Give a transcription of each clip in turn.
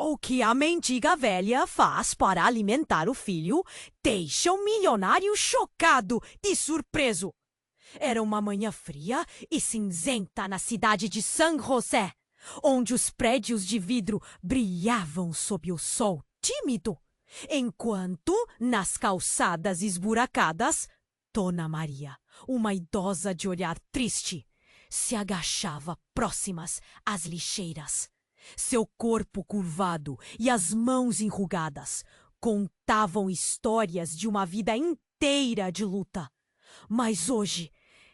O que a mendiga velha faz para alimentar o filho deixa o milionário chocado e surpreso. Era uma manhã fria e cinzenta na cidade de San José, onde os prédios de vidro brilhavam sob o sol tímido, enquanto, nas calçadas esburacadas, Dona Maria, uma idosa de olhar triste, se agachava próximas às lixeiras. Seu corpo curvado e as mãos enrugadas contavam histórias de uma vida inteira de luta. Mas hoje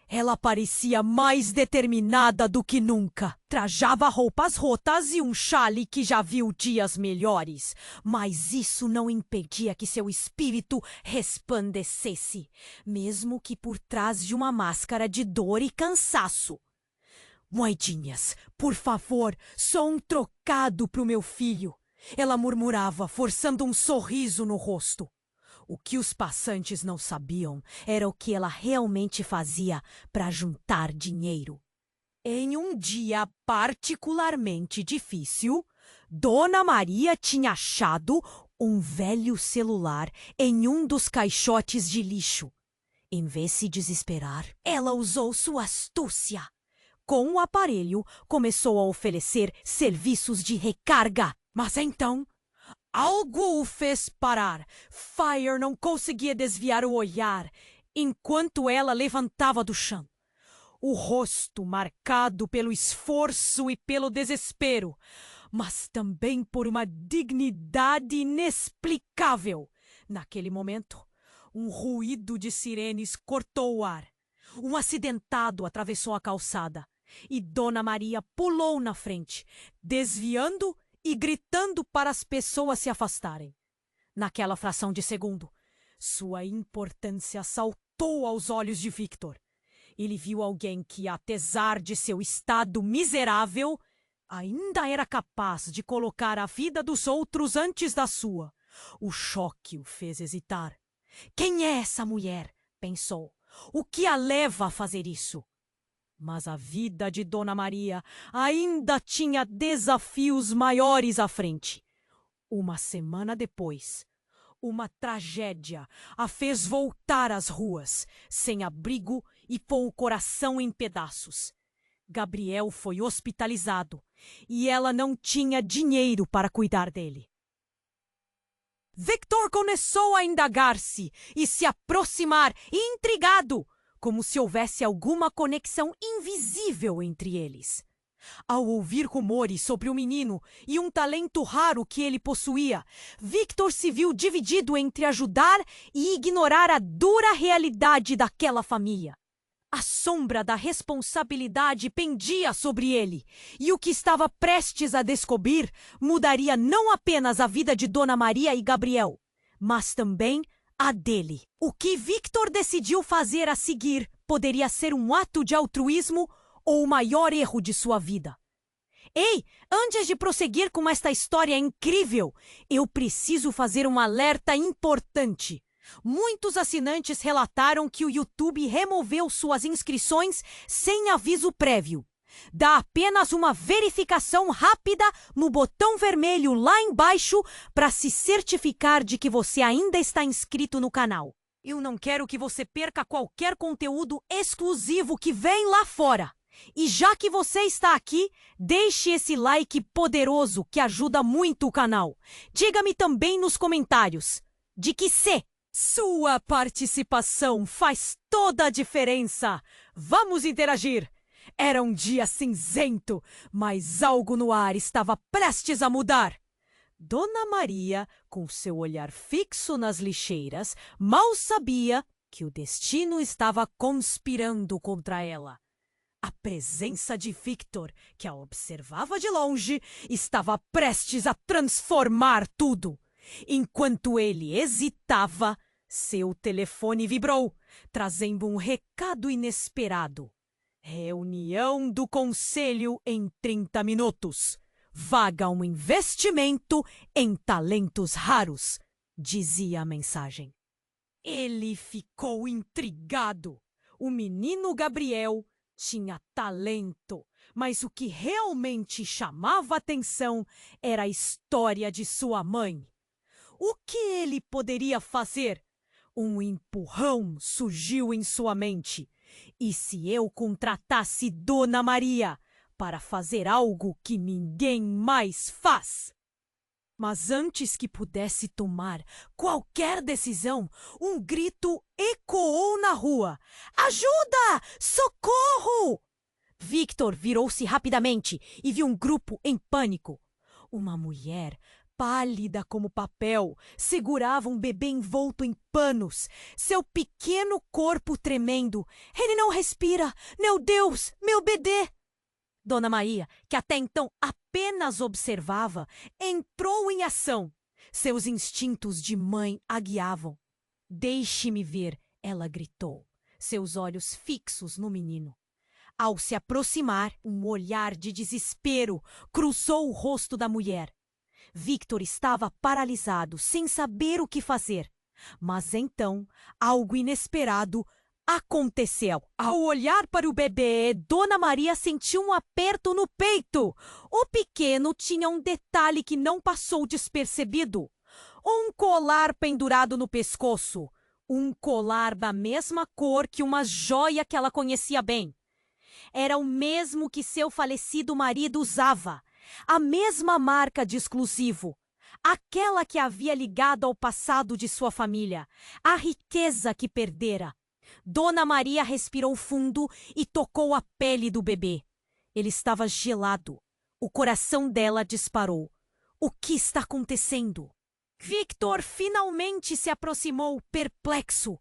ela parecia mais determinada do que nunca. Trajava roupas rotas e um chale que já viu dias melhores. Mas isso não impedia que seu espírito resplandecesse, mesmo que por trás de uma máscara de dor e cansaço. Moedinhas, por favor, só um trocado pro meu filho. Ela murmurava, forçando um sorriso no rosto. O que os passantes não sabiam era o que ela realmente fazia para juntar dinheiro. Em um dia particularmente difícil, Dona Maria tinha achado um velho celular em um dos caixotes de lixo. Em vez de se desesperar, ela usou sua astúcia. Com o aparelho, começou a oferecer serviços de recarga. Mas então, algo o fez parar. Fire não conseguia desviar o olhar enquanto ela levantava do chão. O rosto marcado pelo esforço e pelo desespero, mas também por uma dignidade inexplicável. Naquele momento, um ruído de sirenes cortou o ar. Um acidentado atravessou a calçada e Dona Maria pulou na frente, desviando e gritando para as pessoas se afastarem. Naquela fração de segundo, sua importância saltou aos olhos de Victor. Ele viu alguém que, apesar de seu estado miserável, ainda era capaz de colocar a vida dos outros antes da sua. O choque o fez hesitar. Quem é essa mulher? Pensou. O que a leva a fazer isso? Mas a vida de Dona Maria ainda tinha desafios maiores à frente. Uma semana depois, uma tragédia a fez voltar às ruas, sem abrigo e com o coração em pedaços. Gabriel foi hospitalizado e ela não tinha dinheiro para cuidar dele. Victor começou a indagar-se e se aproximar, intrigado, como se houvesse alguma conexão invisível entre eles. Ao ouvir rumores sobre o menino e um talento raro que ele possuía, Victor se viu dividido entre ajudar e ignorar a dura realidade daquela família. A sombra da responsabilidade pendia sobre ele, e o que estava prestes a descobrir mudaria não apenas a vida de Dona Maria e Gabriel, mas também a dele. O que Victor decidiu fazer a seguir poderia ser um ato de altruísmo ou o maior erro de sua vida. Ei, antes de prosseguir com esta história incrível, eu preciso fazer um alerta importante. Muitos assinantes relataram que o YouTube removeu suas inscrições sem aviso prévio. Dá apenas uma verificação rápida no botão vermelho lá embaixo para se certificar de que você ainda está inscrito no canal. Eu não quero que você perca qualquer conteúdo exclusivo que vem lá fora. E já que você está aqui, deixe esse like poderoso que ajuda muito o canal. Diga-me também nos comentários de que sua participação faz toda a diferença. Vamos interagir. Era um dia cinzento, mas algo no ar estava prestes a mudar. Dona Maria, com seu olhar fixo nas lixeiras, mal sabia que o destino estava conspirando contra ela. A presença de Victor, que a observava de longe, estava prestes a transformar tudo. Enquanto ele hesitava, seu telefone vibrou, trazendo um recado inesperado. Reunião do conselho em 30 minutos. Vaga um investimento em talentos raros, dizia a mensagem. Ele ficou intrigado. O menino Gabriel tinha talento, Mas o que realmente chamava atenção era a história de sua mãe. O que ele poderia fazer? Um empurrão surgiu em sua mente. E se eu contratasse Dona Maria para fazer algo que ninguém mais faz? Mas antes que pudesse tomar qualquer decisão, um grito ecoou na rua. Ajuda! Socorro! Victor virou-se rapidamente e viu um grupo em pânico. Uma mulher, pálida como papel, segurava um bebê envolto em panos, seu pequeno corpo tremendo. Ele não respira! Meu Deus, meu bebê! Dona Maria, que até então apenas observava, entrou em ação. Seus instintos de mãe a guiavam. Deixe-me ver, ela gritou, seus olhos fixos no menino. Ao se aproximar, um olhar de desespero cruzou o rosto da mulher. Victor estava paralisado, sem saber o que fazer. Mas então, algo inesperado aconteceu. Ao olhar para o bebê, Dona Maria sentiu um aperto no peito. O pequeno tinha um detalhe que não passou despercebido. Um colar pendurado no pescoço. Um colar da mesma cor que uma joia que ela conhecia bem. Era o mesmo que seu falecido marido usava. A mesma marca de exclusivo. Aquela que havia ligado ao passado de sua família. A riqueza que perdera. Dona Maria respirou fundo e tocou a pele do bebê. Ele estava gelado. O coração dela disparou. O que está acontecendo? Victor finalmente se aproximou, perplexo.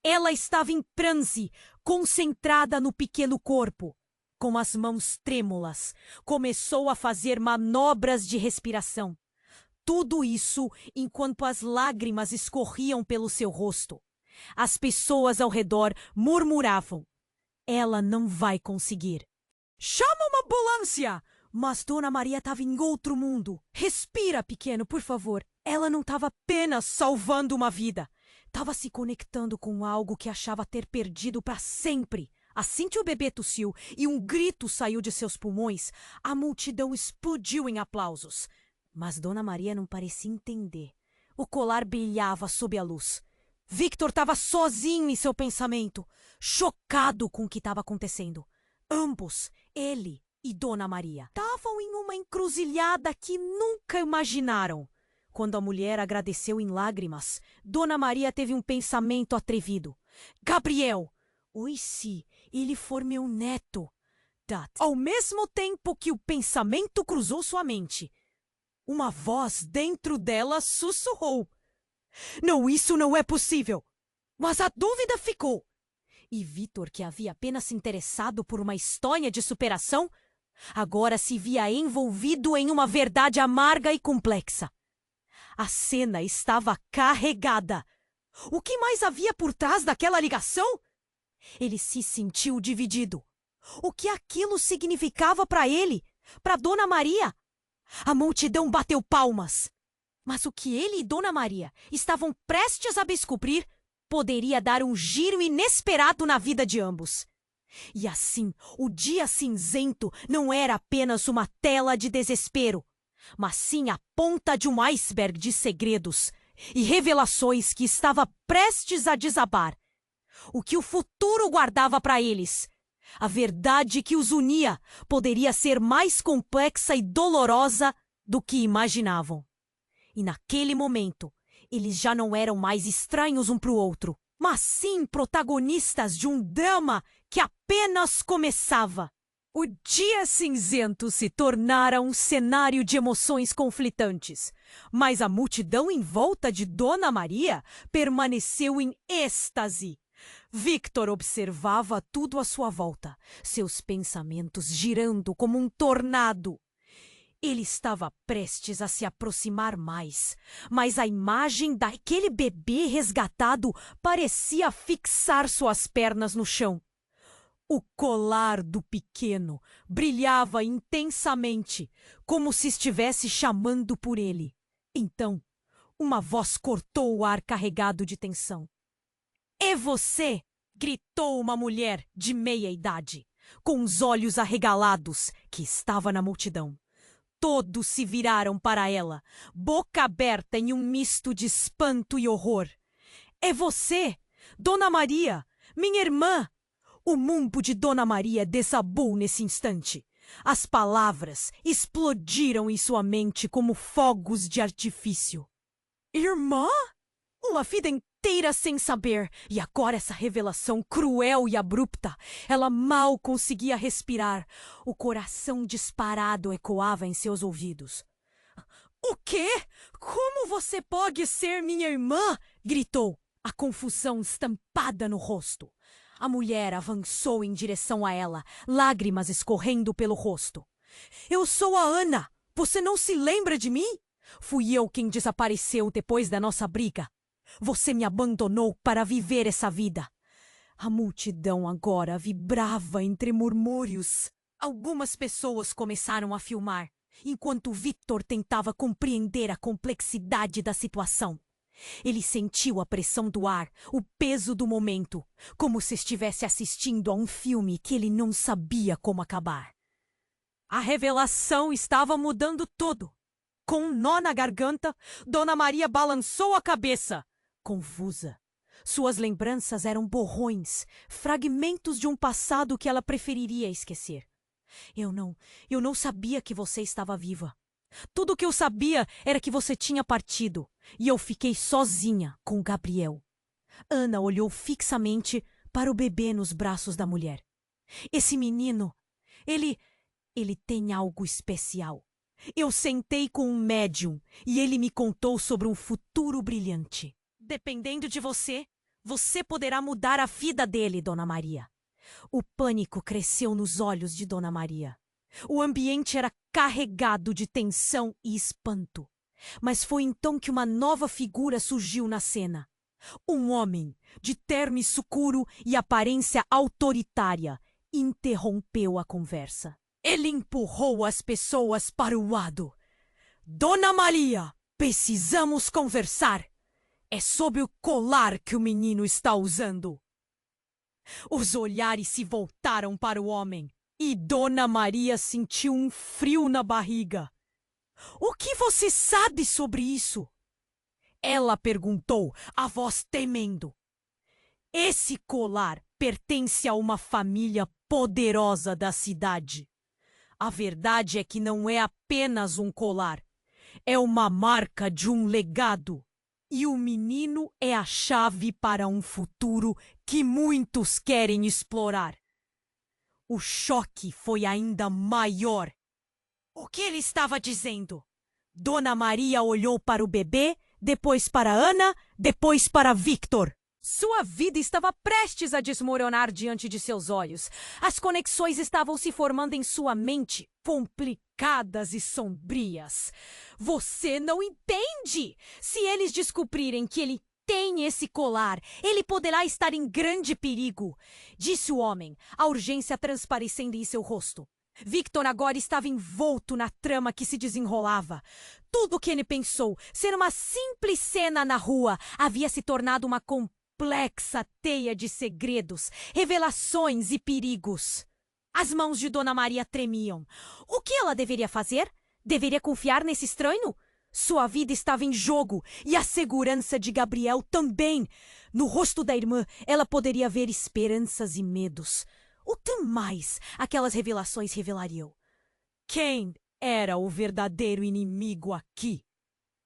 Ela estava em transe, concentrada no pequeno corpo. Com as mãos trêmulas, começou a fazer manobras de respiração. Tudo isso enquanto as lágrimas escorriam pelo seu rosto. As pessoas ao redor murmuravam. Ela não vai conseguir. Chama uma ambulância! Mas Dona Maria estava em outro mundo. Respira, pequeno, por favor. Ela não estava apenas salvando uma vida. Estava se conectando com algo que achava ter perdido para sempre. Assim que o bebê tossiu e um grito saiu de seus pulmões, a multidão explodiu em aplausos. Mas Dona Maria não parecia entender. O colar brilhava sob a luz. Victor estava sozinho em seu pensamento, chocado com o que estava acontecendo. Ambos, ele e Dona Maria, estavam em uma encruzilhada que nunca imaginaram. Quando a mulher agradeceu em lágrimas, Dona Maria teve um pensamento atrevido. Gabriel, oi se ele for meu neto. Ao mesmo tempo que o pensamento cruzou sua mente, uma voz dentro dela sussurrou. Não, isso não é possível. Mas a dúvida ficou. E Victor, que havia apenas se interessado por uma história de superação, agora se via envolvido em uma verdade amarga e complexa. A cena estava carregada. O que mais havia por trás daquela ligação? Ele se sentiu dividido. O que aquilo significava para ele, para Dona Maria? A multidão bateu palmas. Mas o que ele e Dona Maria estavam prestes a descobrir poderia dar um giro inesperado na vida de ambos. E assim, o dia cinzento não era apenas uma tela de desespero, mas sim a ponta de um iceberg de segredos e revelações que estava prestes a desabar. O que o futuro guardava para eles. A verdade que os unia poderia ser mais complexa e dolorosa do que imaginavam. E naquele momento, eles já não eram mais estranhos um para o outro, mas sim protagonistas de um drama que apenas começava. O dia cinzento se tornara um cenário de emoções conflitantes, mas a multidão em volta de Dona Maria permaneceu em êxtase. Victor observava tudo à sua volta, seus pensamentos girando como um tornado. Ele estava prestes a se aproximar mais, mas a imagem daquele bebê resgatado parecia fixar suas pernas no chão. O colar do pequeno brilhava intensamente, como se estivesse chamando por ele. Então, uma voz cortou o ar carregado de tensão. "É você!" gritou uma mulher de meia idade. com os olhos arregalados, que estava na multidão. Todos se viraram para ela, boca aberta em um misto de espanto e horror. É você, Dona Maria, minha irmã! O mundo de Dona Maria desabou nesse instante. As palavras explodiram em sua mente como fogos de artifício. Irmã? Uma vida inteira sem saber, e agora essa revelação cruel e abrupta. Ela mal conseguia respirar. O coração disparado ecoava em seus ouvidos. O quê? Como você pode ser minha irmã? Gritou, a confusão estampada no rosto. A mulher avançou em direção a ela, lágrimas escorrendo pelo rosto. Eu sou a Ana. Você não se lembra de mim? Fui eu quem desapareceu depois da nossa briga. Você me abandonou para viver essa vida. A multidão agora vibrava entre murmúrios. Algumas pessoas começaram a filmar, enquanto Victor tentava compreender a complexidade da situação. Ele sentiu a pressão do ar, o peso do momento, como se estivesse assistindo a um filme que ele não sabia como acabar. A revelação estava mudando tudo. Com um nó na garganta, Dona Maria balançou a cabeça, confusa. Suas lembranças eram borrões, fragmentos de um passado que ela preferiria esquecer. Eu não sabia que você estava viva. Tudo o que eu sabia era que você tinha partido, e eu fiquei sozinha com Gabriel. Ana olhou fixamente para o bebê nos braços da mulher. Esse menino, ele tem algo especial. Eu sentei com um médium e ele me contou sobre um futuro brilhante. Dependendo de você, você poderá mudar a vida dele, Dona Maria. O pânico cresceu nos olhos de Dona Maria. O ambiente era carregado de tensão e espanto. Mas foi então que uma nova figura surgiu na cena. Um homem, de terno escuro e aparência autoritária, interrompeu a conversa. Ele empurrou as pessoas para o lado. Dona Maria, precisamos conversar. É sobre o colar que o menino está usando. Os olhares se voltaram para o homem. E Dona Maria sentiu um frio na barriga. O que você sabe sobre isso? Ela perguntou, a voz tremendo. Esse colar pertence a uma família poderosa da cidade. A verdade é que não é apenas um colar. É uma marca de um legado. E o menino é a chave para um futuro que muitos querem explorar. O choque foi ainda maior. O que ele estava dizendo? Dona Maria olhou para o bebê, depois para Ana, depois para Victor. Sua vida estava prestes a desmoronar diante de seus olhos. As conexões estavam se formando em sua mente, complicadas e sombrias. Você não entende! Se eles descobrirem que ele tem esse colar, ele poderá estar em grande perigo, disse o homem, a urgência transparecendo em seu rosto. Victor agora estava envolto na trama que se desenrolava. Tudo o que ele pensou ser uma simples cena na rua havia se tornado uma complexa teia de segredos, revelações e perigos. As mãos de Dona Maria tremiam. O que ela deveria fazer? Deveria confiar nesse estranho? Sua vida estava em jogo e a segurança de Gabriel também. No rosto da irmã, ela poderia ver esperanças e medos. O que mais aquelas revelações revelariam? Quem era o verdadeiro inimigo aqui?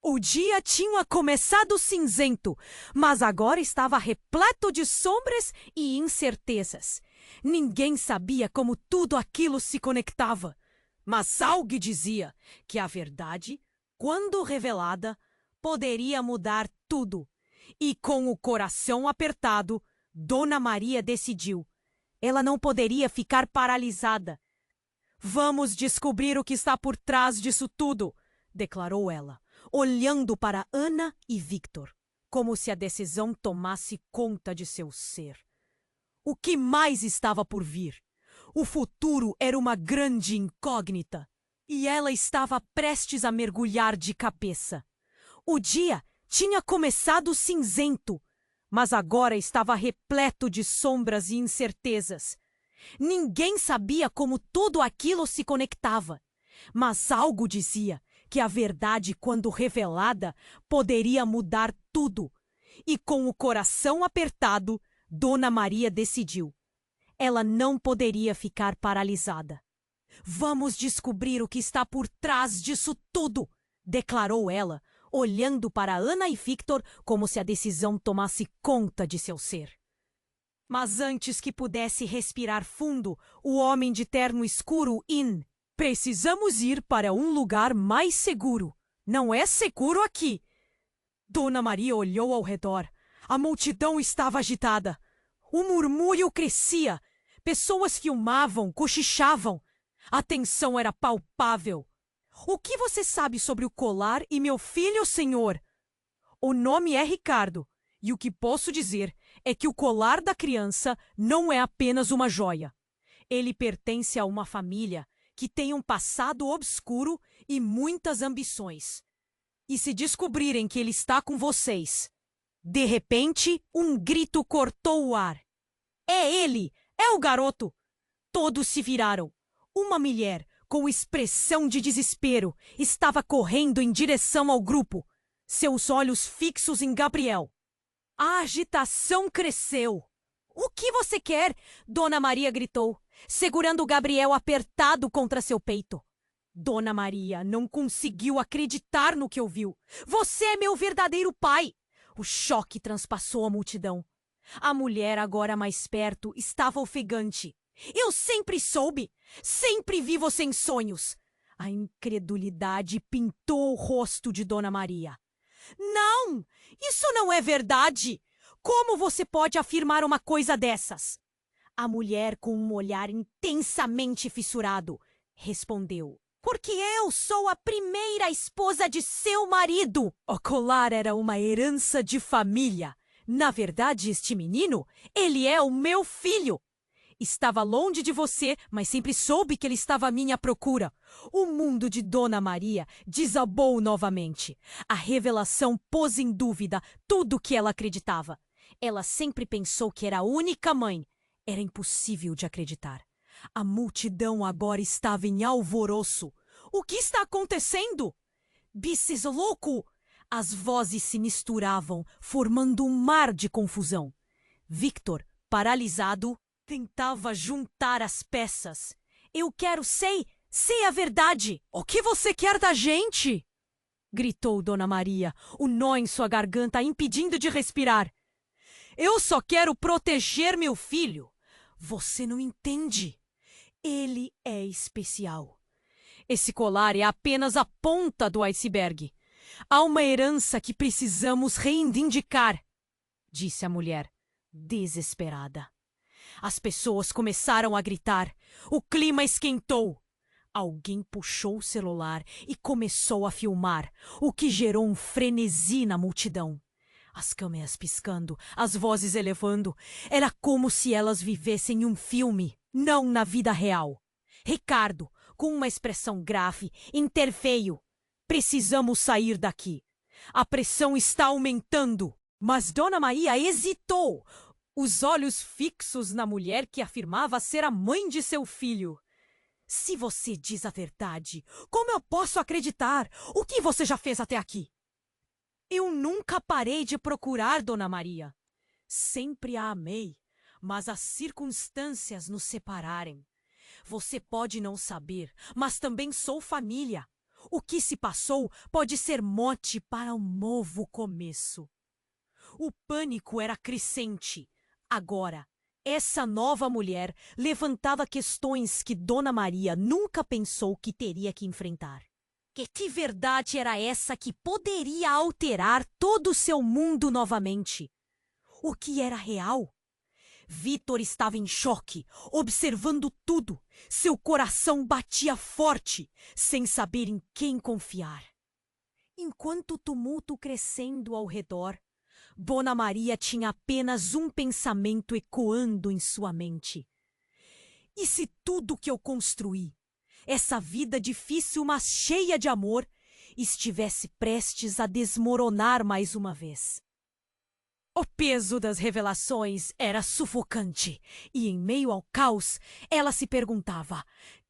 O dia tinha começado cinzento, mas agora estava repleto de sombras e incertezas. Ninguém sabia como tudo aquilo se conectava. Mas algo dizia que a verdade, quando revelada, poderia mudar tudo. E com o coração apertado, Dona Maria decidiu. Ela não poderia ficar paralisada. Vamos descobrir o que está por trás disso tudo, declarou ela, olhando para Ana e Victor, como se a decisão tomasse conta de seu ser. O que mais estava por vir? O futuro era uma grande incógnita, e ela estava prestes a mergulhar de cabeça. O dia tinha começado cinzento, mas agora estava repleto de sombras e incertezas. Ninguém sabia como tudo aquilo se conectava, mas algo dizia que a verdade, quando revelada, poderia mudar tudo. E com o coração apertado, Dona Maria decidiu. Ela não poderia ficar paralisada. Vamos descobrir o que está por trás disso tudo, declarou ela, olhando para Ana e Victor como se a decisão tomasse conta de seu ser. Mas antes que pudesse respirar fundo, o homem de terno escuro precisamos ir para um lugar mais seguro. Não é seguro aqui. Dona Maria olhou ao redor. A multidão estava agitada. O murmúrio crescia. Pessoas filmavam, cochichavam. A tensão era palpável. O que você sabe sobre o colar e meu filho, senhor? O nome é Ricardo. E o que posso dizer é que o colar da criança não é apenas uma joia. Ele pertence a uma família que tem um passado obscuro e muitas ambições. E se descobrirem que ele está com vocês... De repente, um grito cortou o ar. É ele! É o garoto! Todos se viraram. Uma mulher, com expressão de desespero, estava correndo em direção ao grupo, seus olhos fixos em Gabriel. A agitação cresceu. O que você quer? Dona Maria gritou, segurando Gabriel apertado contra seu peito. Dona Maria não conseguiu acreditar no que ouviu. Você é meu verdadeiro pai! O choque transpassou a multidão. A mulher, agora mais perto, estava ofegante. Eu sempre soube! Sempre vi você em sonhos! A incredulidade pintou o rosto de Dona Maria. Não! Isso não é verdade! Como você pode afirmar uma coisa dessas? A mulher, com um olhar intensamente fissurado, respondeu. Porque eu sou a primeira esposa de seu marido! O colar era uma herança de família. Na verdade, este menino, ele é o meu filho! Estava longe de você, mas sempre soube que ele estava à minha procura. O mundo de Dona Maria desabou novamente. A revelação pôs em dúvida tudo o que ela acreditava. Ela sempre pensou que era a única mãe. Era impossível de acreditar. A multidão agora estava em alvoroço. O que está acontecendo? Bices louco! As vozes se misturavam, formando um mar de confusão. Victor, paralisado, tentava juntar as peças. Eu quero, sei a verdade. O que você quer da gente? Gritou Dona Maria, o nó em sua garganta impedindo de respirar. Eu só quero proteger meu filho. Você não entende. Ele é especial. Esse colar é apenas a ponta do iceberg. Há uma herança que precisamos reivindicar, disse a mulher, desesperada. As pessoas começaram a gritar. O clima esquentou. Alguém puxou o celular e começou a filmar, o que gerou um frenesi na multidão. As câmeras piscando, as vozes elevando. Era como se elas vivessem um filme, não na vida real. Ricardo, com uma expressão grave, interveio. Precisamos sair daqui. A pressão está aumentando. Mas Dona Maria hesitou, os olhos fixos na mulher que afirmava ser a mãe de seu filho. Se você diz a verdade, como eu posso acreditar? O que você já fez até aqui? Eu nunca parei de procurar Dona Maria. Sempre a amei, mas as circunstâncias nos separaram. Você pode não saber, mas também sou família. O que se passou pode ser mote para um novo começo. O pânico era crescente. Agora, essa nova mulher levantava questões que Dona Maria nunca pensou que teria que enfrentar. Que verdade era essa que poderia alterar todo o seu mundo novamente? O que era real? Victor estava em choque, observando tudo. Seu coração batia forte, sem saber em quem confiar. Enquanto o tumulto crescendo ao redor, Dona Maria tinha apenas um pensamento ecoando em sua mente. E se tudo que eu construí, essa vida difícil mas cheia de amor, estivesse prestes a desmoronar mais uma vez? O peso das revelações era sufocante, e em meio ao caos, ela se perguntava: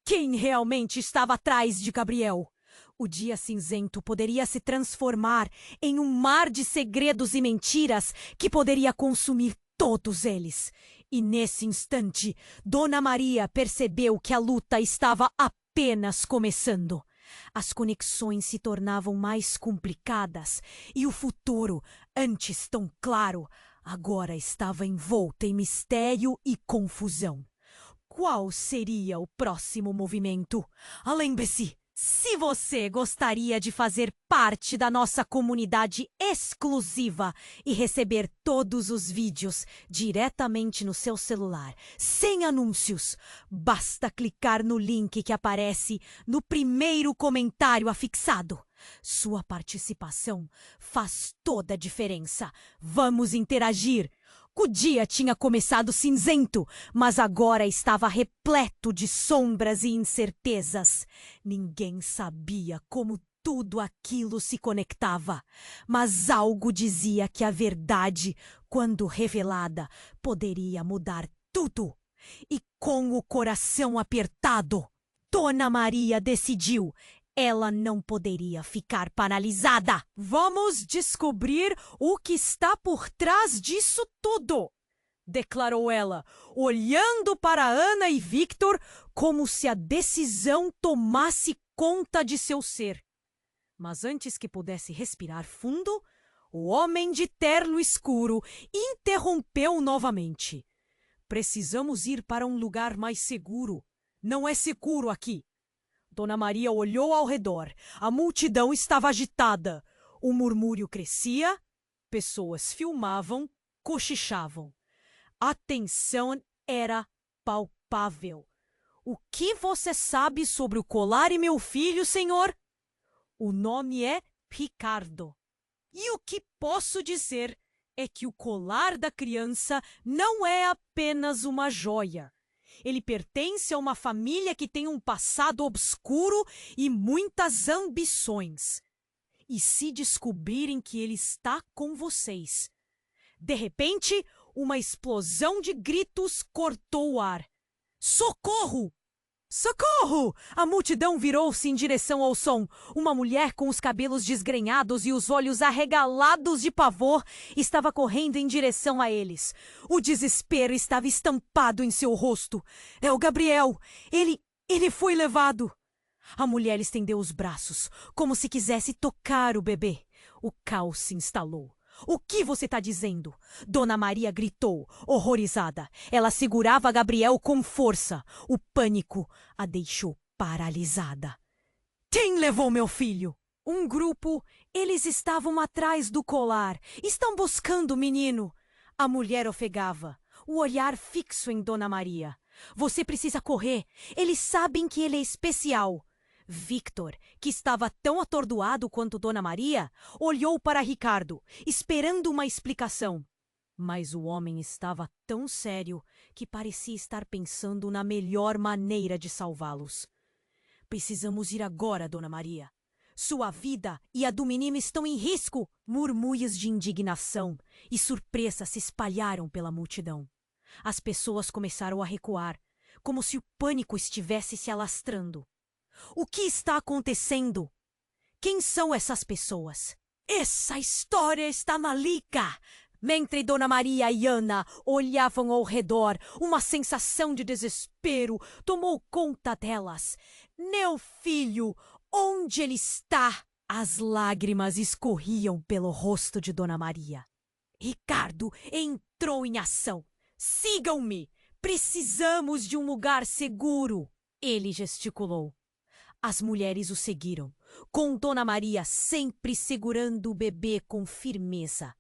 quem realmente estava atrás de Gabriel? O dia cinzento poderia se transformar em um mar de segredos e mentiras que poderia consumir todos eles. E nesse instante, Dona Maria percebeu que a luta estava apenas começando. As conexões se tornavam mais complicadas e o futuro, antes tão claro, agora estava envolto em mistério e confusão. Qual seria o próximo movimento? Lembre-se, se você gostaria de fazer parte da nossa comunidade exclusiva e receber todos os vídeos diretamente no seu celular, sem anúncios, basta clicar no link que aparece no primeiro comentário afixado. Sua participação faz toda a diferença. Vamos interagir! O dia tinha começado cinzento, mas agora estava repleto de sombras e incertezas. Ninguém sabia como tudo aquilo se conectava, mas algo dizia que a verdade, quando revelada, poderia mudar tudo. E com o coração apertado, Dona Maria decidiu. Ela não poderia ficar paralisada. Vamos descobrir o que está por trás disso tudo, declarou ela, olhando para Ana e Victor como se a decisão tomasse conta de seu ser. Mas antes que pudesse respirar fundo, o homem de terno escuro interrompeu novamente. Precisamos ir para um lugar mais seguro. Não é seguro aqui. Dona Maria olhou ao redor. A multidão estava agitada. O murmúrio crescia. Pessoas filmavam, cochichavam. A tensão era palpável. O que você sabe sobre o colar e meu filho, senhor? O nome é Ricardo. E o que posso dizer é que o colar da criança não é apenas uma joia. Ele pertence a uma família que tem um passado obscuro e muitas ambições. E se descobrirem que ele está com vocês? De repente, uma explosão de gritos cortou o ar. Socorro! Socorro! A multidão virou-se em direção ao som. Uma mulher com os cabelos desgrenhados e os olhos arregalados de pavor estava correndo em direção a eles. O desespero estava estampado em seu rosto. É o Gabriel! Ele foi levado! A mulher estendeu os braços, como se quisesse tocar o bebê. O caos se instalou. O que você está dizendo? Dona Maria gritou, horrorizada. Ela segurava Gabriel com força. O pânico a deixou paralisada. Quem levou meu filho? Um grupo. Eles estavam atrás do colar. Estão buscando o menino. A mulher ofegava, o olhar fixo em Dona Maria. Você precisa correr. Eles sabem que ele é especial. Victor, que estava tão atordoado quanto Dona Maria, olhou para Ricardo, esperando uma explicação. Mas o homem estava tão sério que parecia estar pensando na melhor maneira de salvá-los. Precisamos ir agora, Dona Maria. Sua vida e a do menino estão em risco! Murmúrios de indignação e surpresa se espalharam pela multidão. As pessoas começaram a recuar, como se o pânico estivesse se alastrando. O que está acontecendo? Quem são essas pessoas? Essa história está maluca! Mentre Dona Maria e Ana olhavam ao redor, uma sensação de desespero tomou conta delas. Meu filho, onde ele está? As lágrimas escorriam pelo rosto de Dona Maria. Ricardo entrou em ação. Sigam-me! Precisamos de um lugar seguro! Ele gesticulou. As mulheres o seguiram, com Dona Maria sempre segurando o bebê com firmeza,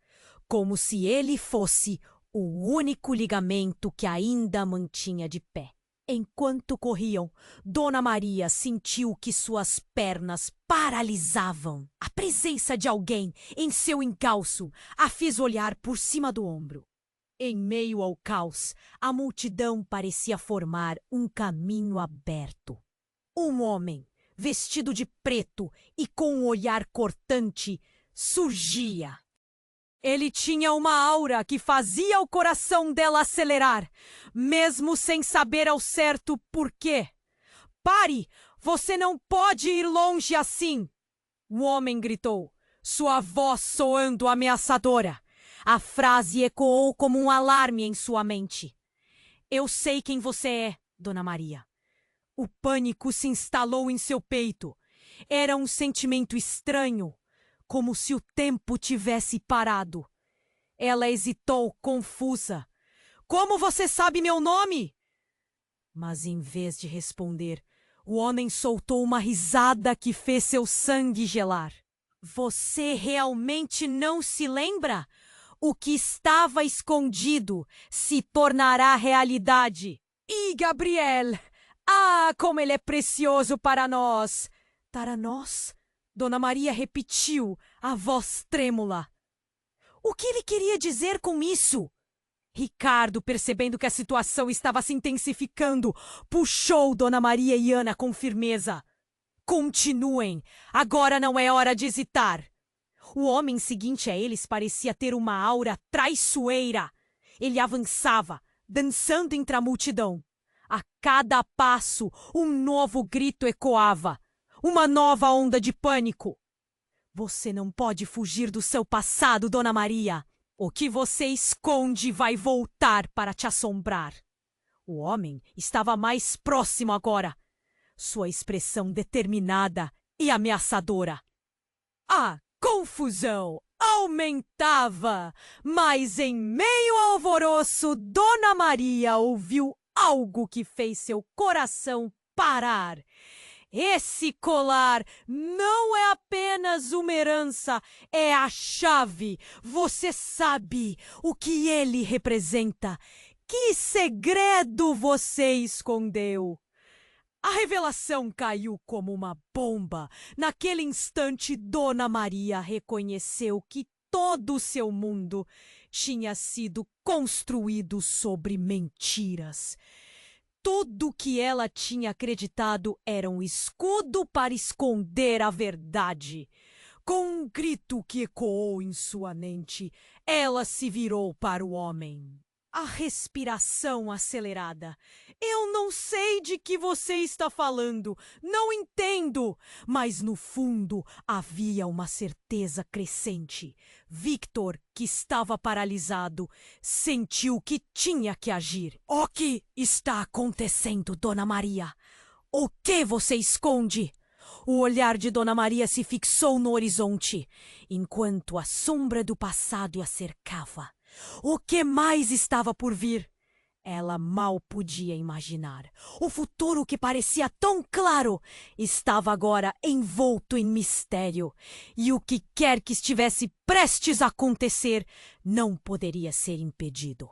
como se ele fosse o único ligamento que ainda a mantinha de pé. Enquanto corriam, Dona Maria sentiu que suas pernas paralisavam. A presença de alguém em seu encalço a fez olhar por cima do ombro. Em meio ao caos, a multidão parecia formar um caminho aberto. Um homem, vestido de preto e com um olhar cortante, surgia. Ele tinha uma aura que fazia o coração dela acelerar, mesmo sem saber ao certo por quê. Pare! Você não pode ir longe assim! O homem gritou, sua voz soando ameaçadora. A frase ecoou como um alarme em sua mente. Eu sei quem você é, Dona Maria. O pânico se instalou em seu peito. Era um sentimento estranho, como se o tempo tivesse parado. Ela hesitou, confusa. Como você sabe meu nome? Mas em vez de responder, o homem soltou uma risada que fez seu sangue gelar. Você realmente não se lembra? O que estava escondido se tornará realidade. E Gabriel? Ah, como ele é precioso para nós! Para nós? Dona Maria repetiu, a voz trêmula. O que ele queria dizer com isso? Ricardo, percebendo que a situação estava se intensificando, puxou Dona Maria e Ana com firmeza. Continuem! Agora não é hora de hesitar! O homem seguinte a eles parecia ter uma aura traiçoeira. Ele avançava, dançando entre a multidão. A cada passo, um novo grito ecoava. Uma nova onda de pânico. Você não pode fugir do seu passado, Dona Maria. O que você esconde vai voltar para te assombrar. O homem estava mais próximo agora. Sua expressão determinada e ameaçadora. A confusão aumentava, mas em meio ao alvoroço, Dona Maria ouviu algo que fez seu coração parar. Esse colar não é apenas uma herança, é a chave. Você sabe o que ele representa. Que segredo você escondeu? A revelação caiu como uma bomba. Naquele instante, Dona Maria reconheceu que todo o seu mundo tinha sido construído sobre mentiras. Tudo o que ela tinha acreditado era um escudo para esconder a verdade. Com um grito que ecoou em sua mente, ela se virou para o homem. A respiração acelerada. Eu não sei de que você está falando, não entendo. Mas no fundo havia uma certeza crescente. Victor, que estava paralisado, sentiu que tinha que agir. O que está acontecendo, Dona Maria? O que você esconde? O olhar de Dona Maria se fixou no horizonte, enquanto a sombra do passado a cercava. O que mais estava por vir? Ela mal podia imaginar. O futuro que parecia tão claro estava agora envolto em mistério. E o que quer que estivesse prestes a acontecer não poderia ser impedido.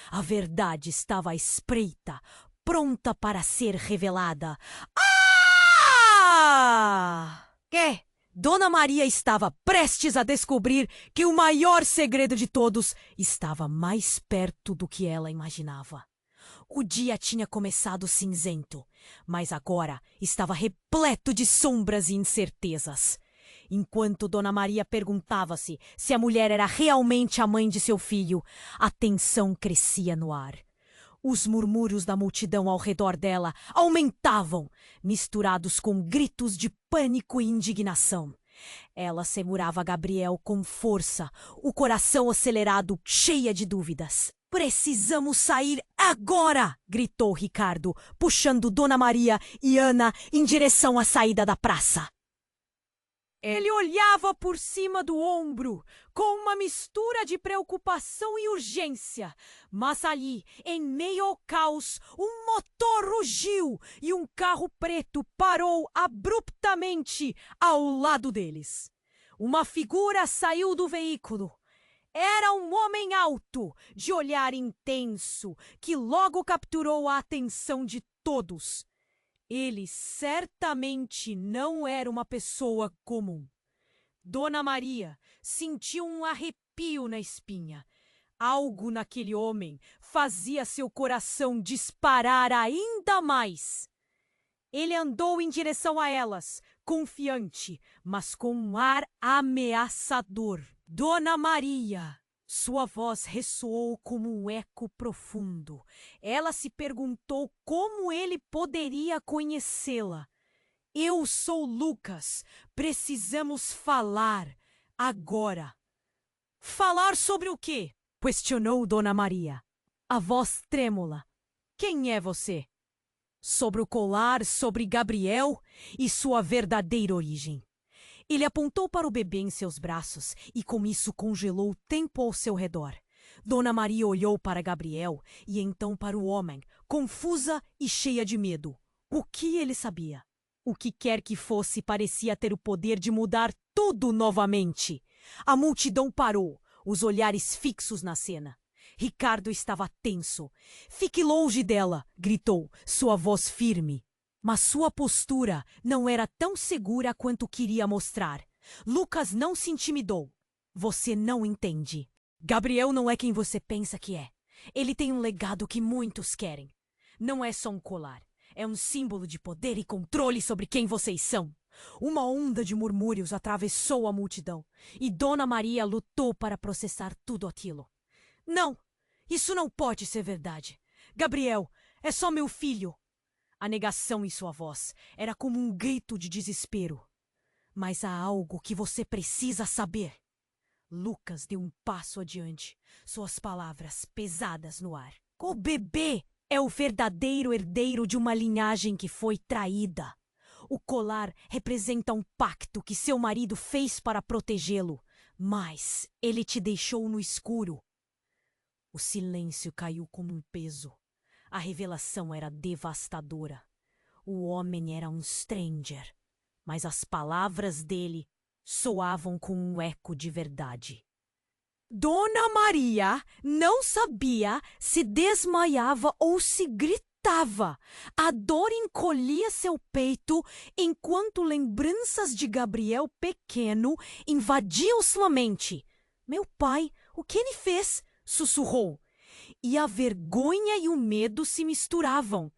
A verdade estava à espreita, pronta para ser revelada. Ah! Que? Dona Maria estava prestes a descobrir que o maior segredo de todos estava mais perto do que ela imaginava. O dia tinha começado cinzento, mas agora estava repleto de sombras e incertezas. Enquanto Dona Maria perguntava-se se a mulher era realmente a mãe de seu filho, a tensão crescia no ar. Os murmúrios da multidão ao redor dela aumentavam, misturados com gritos de pânico e indignação. Ela segurava Gabriel com força, o coração acelerado, cheia de dúvidas. Precisamos sair agora! Gritou Ricardo, puxando Dona Maria e Ana em direção à saída da praça. Ele olhava por cima do ombro, com uma mistura de preocupação e urgência. Mas ali, em meio ao caos, um motor rugiu e um carro preto parou abruptamente ao lado deles. Uma figura saiu do veículo. Era um homem alto, de olhar intenso, que logo capturou a atenção de todos. Ele certamente não era uma pessoa comum. Dona Maria sentiu um arrepio na espinha. Algo naquele homem fazia seu coração disparar ainda mais. Ele andou em direção a elas, confiante, mas com um ar ameaçador. Dona Maria, Sua voz ressoou como um eco profundo. Ela se perguntou como ele poderia conhecê-la. Eu sou Lucas. Precisamos falar agora. Falar sobre o quê? Questionou Dona Maria. A voz trêmula. Quem é você? Sobre o colar, sobre Gabriel e sua verdadeira origem. Ele apontou para o bebê em seus braços e com isso congelou o tempo ao seu redor. Dona Maria olhou para Gabriel e então para o homem, confusa e cheia de medo. O que ele sabia? O que quer que fosse parecia ter o poder de mudar tudo novamente. A multidão parou, os olhares fixos na cena. Ricardo estava tenso. Fique longe dela, gritou, sua voz firme. Mas sua postura não era tão segura quanto queria mostrar. Lucas não se intimidou. Você não entende. Gabriel não é quem você pensa que é. Ele tem um legado que muitos querem. Não é só um colar. É um símbolo de poder e controle sobre quem vocês são. Uma onda de murmúrios atravessou a multidão. E Dona Maria lutou para processar tudo aquilo. Não, isso não pode ser verdade. Gabriel, é só meu filho. A negação em sua voz era como um grito de desespero. Mas há algo que você precisa saber. Lucas deu um passo adiante, suas palavras pesadas no ar. O bebê é o verdadeiro herdeiro de uma linhagem que foi traída. O colar representa um pacto que seu marido fez para protegê-lo, mas ele te deixou no escuro. O silêncio caiu como um peso. A revelação era devastadora. O homem era um stranger, mas as palavras dele soavam com um eco de verdade. Dona Maria não sabia se desmaiava ou se gritava. A dor encolhia seu peito enquanto lembranças de Gabriel pequeno invadiam sua mente. Meu pai, o que ele fez? Sussurrou. E a vergonha e o medo se misturavam.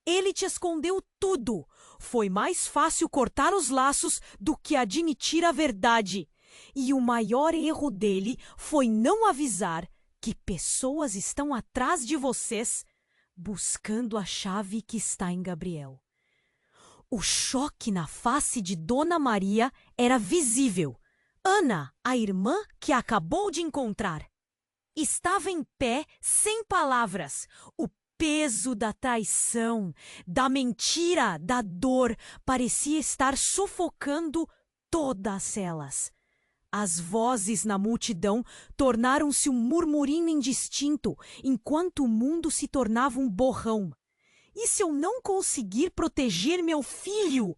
Ele te escondeu tudo. Foi mais fácil cortar os laços do que admitir a verdade. E o maior erro dele foi não avisar que pessoas estão atrás de vocês buscando a chave que está em Gabriel. O choque na face de Dona Maria era visível. Ana, a irmã que acabou de encontrar, estava em pé, sem palavras. O peso da traição, da mentira, da dor parecia estar sufocando todas elas. As vozes na multidão tornaram-se um murmurinho indistinto, enquanto o mundo se tornava um borrão. E se eu não conseguir proteger meu filho?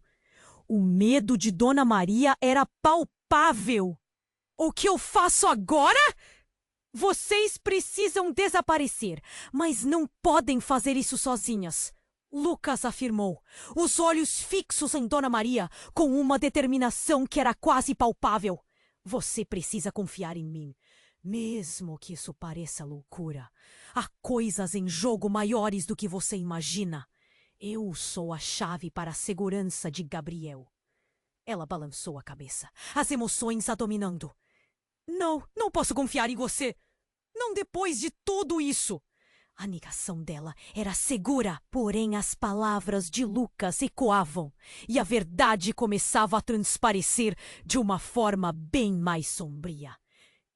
O medo de Dona Maria era palpável. O que eu faço agora? Vocês precisam desaparecer, mas não podem fazer isso sozinhas. Lucas afirmou, os olhos fixos em Dona Maria, com uma determinação que era quase palpável. Você precisa confiar em mim, mesmo que isso pareça loucura. Há coisas em jogo maiores do que você imagina. Eu sou a chave para a segurança de Gabriel. Ela balançou a cabeça, as emoções a dominando. Não posso confiar em você. Não depois de tudo isso. A negação dela era segura, porém as palavras de Lucas ecoavam e a verdade começava a transparecer de uma forma bem mais sombria.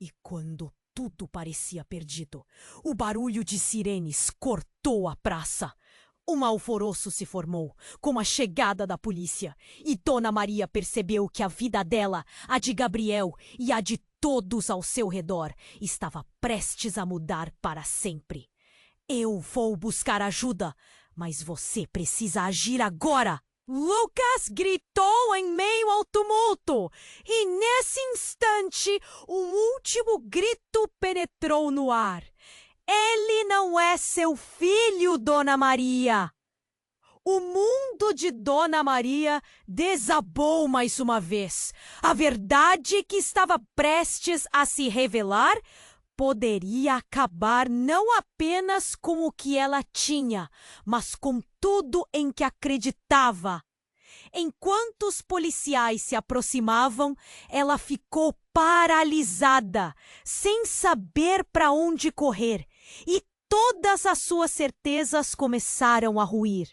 E quando tudo parecia perdido, o barulho de sirenes cortou a praça. Um alvoroço se formou com a chegada da polícia e Dona Maria percebeu que a vida dela, a de Gabriel e a de todos ao seu redor estava prestes a mudar para sempre. Eu vou buscar ajuda, mas você precisa agir agora! Lucas gritou em meio ao tumulto, e nesse instante um último grito penetrou no ar. Ele não é seu filho, Dona Maria! O mundo de Dona Maria desabou mais uma vez. A verdade que estava prestes a se revelar poderia acabar não apenas com o que ela tinha, mas com tudo em que acreditava. Enquanto os policiais se aproximavam, ela ficou paralisada, sem saber para onde correr, e todas as suas certezas começaram a ruir.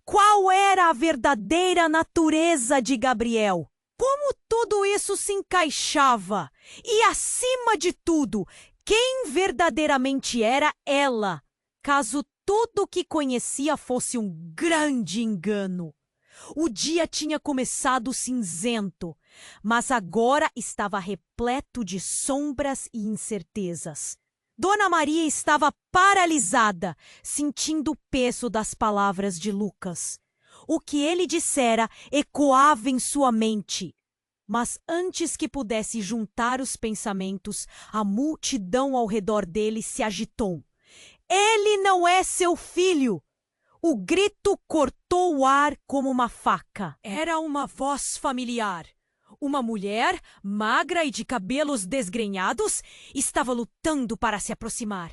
Qual era a verdadeira natureza de Gabriel? Como tudo isso se encaixava? E, acima de tudo, quem verdadeiramente era ela, caso tudo o que conhecia fosse um grande engano? O dia tinha começado cinzento, mas agora estava repleto de sombras e incertezas. Dona Maria estava paralisada, sentindo o peso das palavras de Lucas. O que ele dissera ecoava em sua mente. Mas antes que pudesse juntar os pensamentos, a multidão ao redor dele se agitou. Ele não é seu filho! O grito cortou o ar como uma faca. Era uma voz familiar. Uma mulher, magra e de cabelos desgrenhados, estava lutando para se aproximar.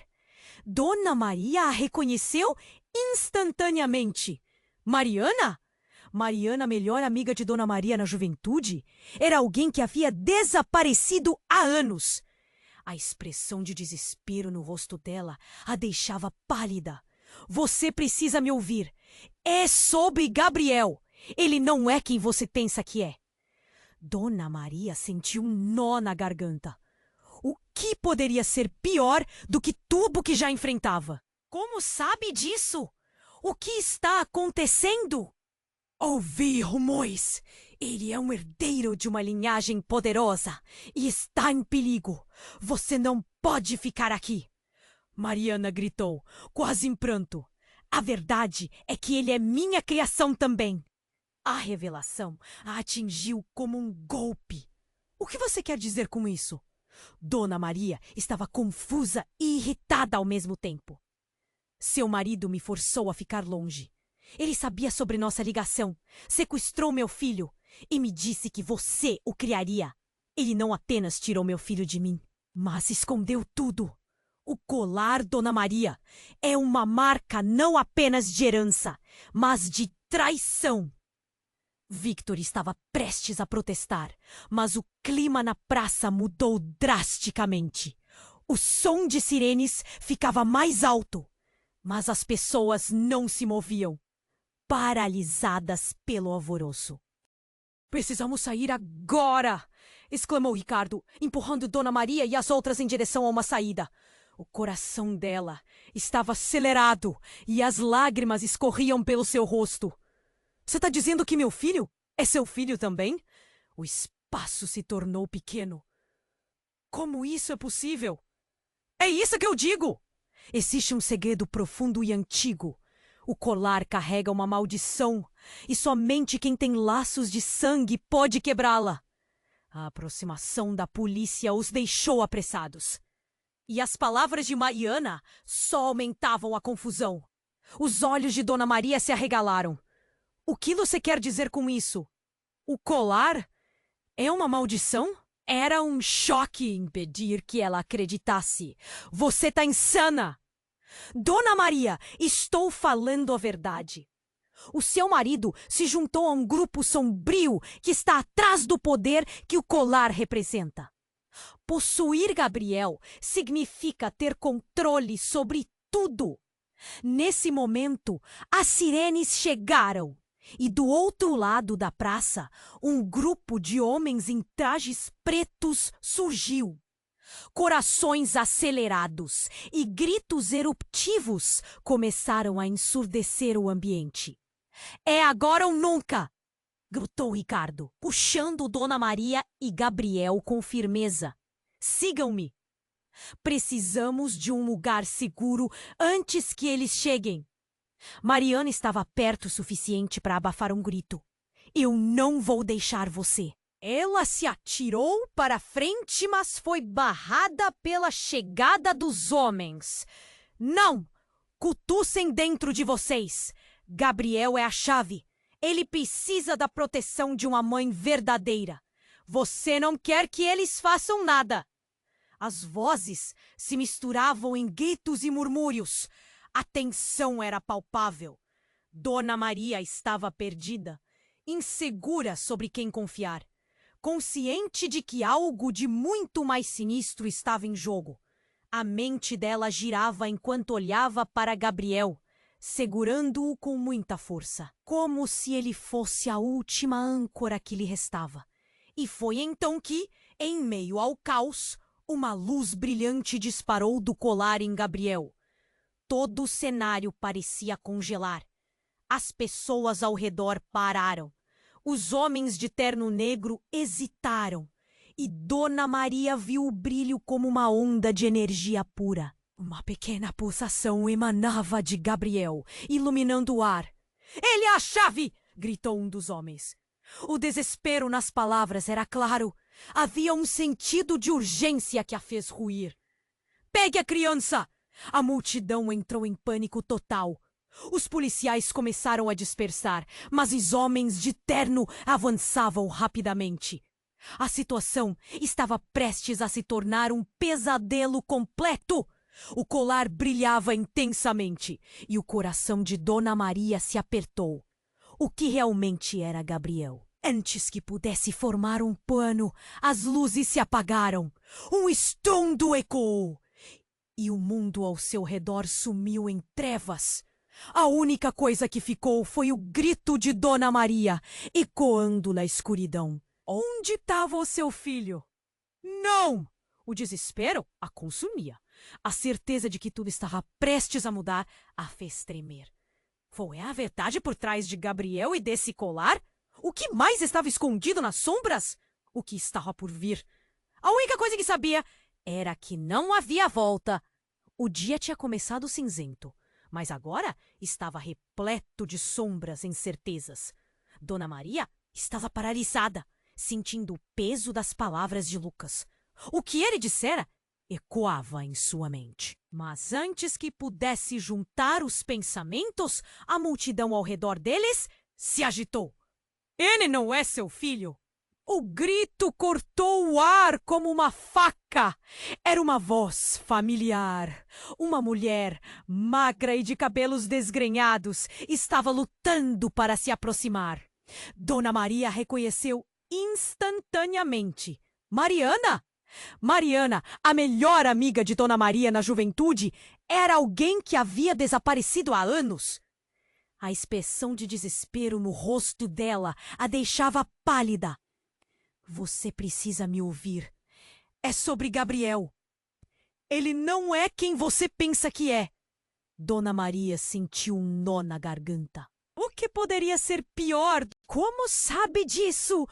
Dona Maria a reconheceu instantaneamente. Mariana? Mariana, melhor amiga de Dona Maria na juventude, era alguém que havia desaparecido há anos. A expressão de desespero no rosto dela a deixava pálida. Você precisa me ouvir. É sobre Gabriel. Ele não é quem você pensa que é. Dona Maria sentiu um nó na garganta. O que poderia ser pior do que tudo que já enfrentava? Como sabe disso? O que está acontecendo? Ouvi rumores. Ele é um herdeiro de uma linhagem poderosa e está em perigo. Você não pode ficar aqui. Mariana gritou, quase em pranto. A verdade é que ele é minha criação também. A revelação a atingiu como um golpe. O que você quer dizer com isso? Dona Maria estava confusa e irritada ao mesmo tempo. Seu marido me forçou a ficar longe. Ele sabia sobre nossa ligação, sequestrou meu filho e me disse que você o criaria. Ele não apenas tirou meu filho de mim, mas escondeu tudo. O colar, Dona Maria, é uma marca não apenas de herança, mas de traição. Victor estava prestes a protestar, mas o clima na praça mudou drasticamente. O som de sirenes ficava mais alto, mas as pessoas não se moviam, paralisadas pelo alvoroço. Precisamos sair agora! Exclamou Ricardo, empurrando Dona Maria e as outras em direção a uma saída. O coração dela estava acelerado e as lágrimas escorriam pelo seu rosto. Você está dizendo que meu filho é seu filho também? O espaço se tornou pequeno. Como isso é possível? É isso que eu digo! Existe um segredo profundo e antigo. O colar carrega uma maldição e somente quem tem laços de sangue pode quebrá-la. A aproximação da polícia os deixou apressados. E as palavras de Mariana só aumentavam a confusão. Os olhos de Dona Maria se arregalaram. O que você quer dizer com isso? O colar é uma maldição? Era um choque impedir que ela acreditasse. Você está insana! Dona Maria, estou falando a verdade. O seu marido se juntou a um grupo sombrio que está atrás do poder que o colar representa. Possuir Gabriel significa ter controle sobre tudo. Nesse momento, as sirenes chegaram e do outro lado da praça, um grupo de homens em trajes pretos surgiu. Corações acelerados e gritos eruptivos começaram a ensurdecer o ambiente. É agora ou nunca! Gritou Ricardo, puxando Dona Maria e Gabriel com firmeza. Sigam-me! Precisamos de um lugar seguro antes que eles cheguem. Mariana estava perto o suficiente para abafar um grito. Eu não vou deixar você. Ela se atirou para frente, mas foi barrada pela chegada dos homens. Não! Cutussem dentro de vocês. Gabriel é a chave. Ele precisa da proteção de uma mãe verdadeira. Você não quer que eles façam nada. As vozes se misturavam em gritos e murmúrios. A tensão era palpável. Dona Maria estava perdida, insegura sobre quem confiar. Consciente de que algo de muito mais sinistro estava em jogo, a mente dela girava enquanto olhava para Gabriel, segurando-o com muita força, como se ele fosse a última âncora que lhe restava. E foi então que, em meio ao caos, uma luz brilhante disparou do colar em Gabriel. Todo o cenário parecia congelar. As pessoas ao redor pararam. Os homens de terno negro hesitaram. E Dona Maria viu o brilho como uma onda de energia pura. Uma pequena pulsação emanava de Gabriel, iluminando o ar. "Ele é a chave!" gritou um dos homens. O desespero nas palavras era claro. Havia um sentido de urgência que a fez ruir. "Pegue a criança!" A multidão entrou em pânico total. Os policiais começaram a dispersar, mas os homens de terno avançavam rapidamente. A situação estava prestes a se tornar um pesadelo completo. O colar brilhava intensamente e o coração de Dona Maria se apertou. O que realmente era Gabriel? Antes que pudesse formar um plano, as luzes se apagaram. Um estrondo ecoou e o mundo ao seu redor sumiu em trevas. A única coisa que ficou foi o grito de Dona Maria, ecoando na escuridão. Onde estava o seu filho? Não! O desespero a consumia. A certeza de que tudo estava prestes a mudar a fez tremer. Foi a verdade por trás de Gabriel e desse colar? O que mais estava escondido nas sombras? O que estava por vir? A única coisa que sabia era que não havia volta. O dia tinha começado cinzento, mas agora estava repleto de sombras e incertezas. Dona Maria estava paralisada, sentindo o peso das palavras de Lucas. O que ele dissera ecoava em sua mente. Mas antes que pudesse juntar os pensamentos, a multidão ao redor deles se agitou. "Ele não é seu filho!" O grito cortou o ar como uma faca. Era uma voz familiar. Uma mulher, magra e de cabelos desgrenhados, estava lutando para se aproximar. Dona Maria reconheceu instantaneamente. Mariana! Mariana, a melhor amiga de Dona Maria na juventude, era alguém que havia desaparecido há anos. A expressão de desespero no rosto dela a deixava pálida. "Você precisa me ouvir. É sobre Gabriel. Ele não é quem você pensa que é." Dona Maria sentiu um nó na garganta. O que poderia ser pior? Como sabe disso?